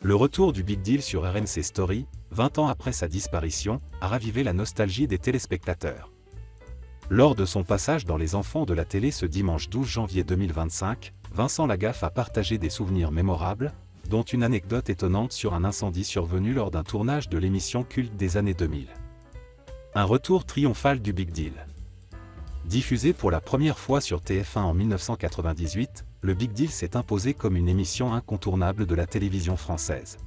Le retour du Big Deal sur RMC Story, 20 ans après sa disparition, a ravivé la nostalgie des téléspectateurs. Lors de son passage dans Les Enfants de la télé ce dimanche 12 janvier 2025, Vincent Lagaffe a partagé des souvenirs mémorables, dont une anecdote étonnante sur un incendie survenu lors d'un tournage de l'émission culte des années 2000. Un retour triomphal du Big Deal. Diffusé pour la première fois sur TF1 en 1998, le Big Deal s'est imposé comme une émission incontournable de la télévision française.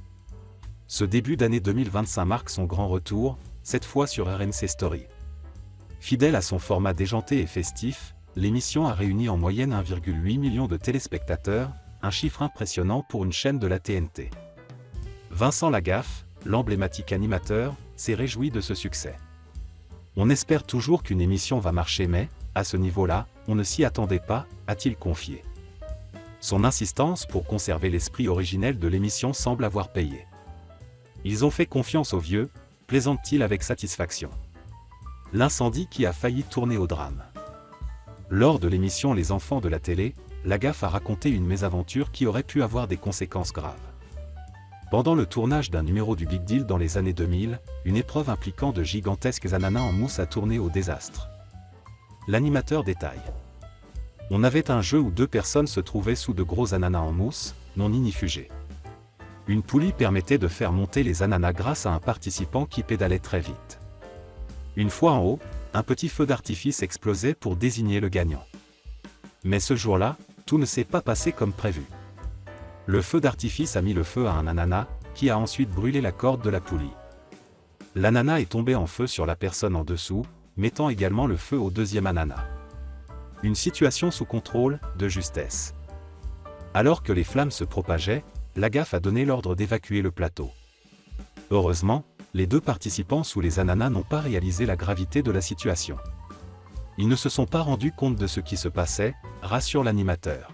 Ce début d'année 2025 marque son grand retour, cette fois sur RMC Story. Fidèle à son format déjanté et festif, l'émission a réuni en moyenne 1,8 million de téléspectateurs, un chiffre impressionnant pour une chaîne de la TNT. Vincent Lagaffe, l'emblématique animateur, s'est réjoui de ce succès. On espère toujours qu'une émission va marcher mais, à ce niveau-là, on ne s'y attendait pas, a-t-il confié. Son insistance pour conserver l'esprit originel de l'émission semble avoir payé. Ils ont fait confiance aux vieux, plaisante-t-il avec satisfaction. L'incendie qui a failli tourner au drame. Lors de l'émission Les Enfants de la télé, Lagaffe a raconté une mésaventure qui aurait pu avoir des conséquences graves. Pendant le tournage d'un numéro du Big Deal dans les années 2000, une épreuve impliquant de gigantesques ananas en mousse a tourné au désastre. L'animateur détaille. On avait un jeu où deux personnes se trouvaient sous de gros ananas en mousse, non ignifugés. Une poulie permettait de faire monter les ananas grâce à un participant qui pédalait très vite. Une fois en haut, un petit feu d'artifice explosait pour désigner le gagnant. Mais ce jour-là, tout ne s'est pas passé comme prévu. Le feu d'artifice a mis le feu à un ananas, qui a ensuite brûlé la corde de la poulie. L'ananas est tombé en feu sur la personne en dessous, mettant également le feu au deuxième ananas. Une situation sous contrôle, de justesse. Alors que les flammes se propageaient, Lagaffe a donné l'ordre d'évacuer le plateau. Heureusement, les deux participants sous les ananas n'ont pas réalisé la gravité de la situation. Ils ne se sont pas rendus compte de ce qui se passait, rassure l'animateur.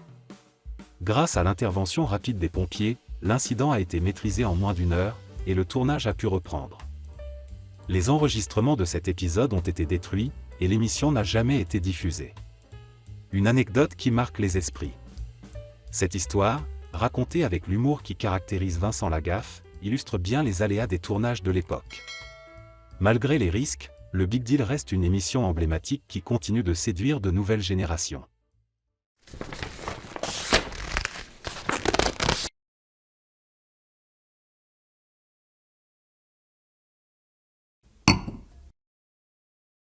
Grâce à l'intervention rapide des pompiers, l'incident a été maîtrisé en moins d'1 heure, et le tournage a pu reprendre. Les enregistrements de cet épisode ont été détruits, et l'émission n'a jamais été diffusée. Une anecdote qui marque les esprits. Cette histoire, racontée avec l'humour qui caractérise Vincent Lagaffe, illustre bien les aléas des tournages de l'époque. Malgré les risques, le Big Deal reste une émission emblématique qui continue de séduire de nouvelles générations.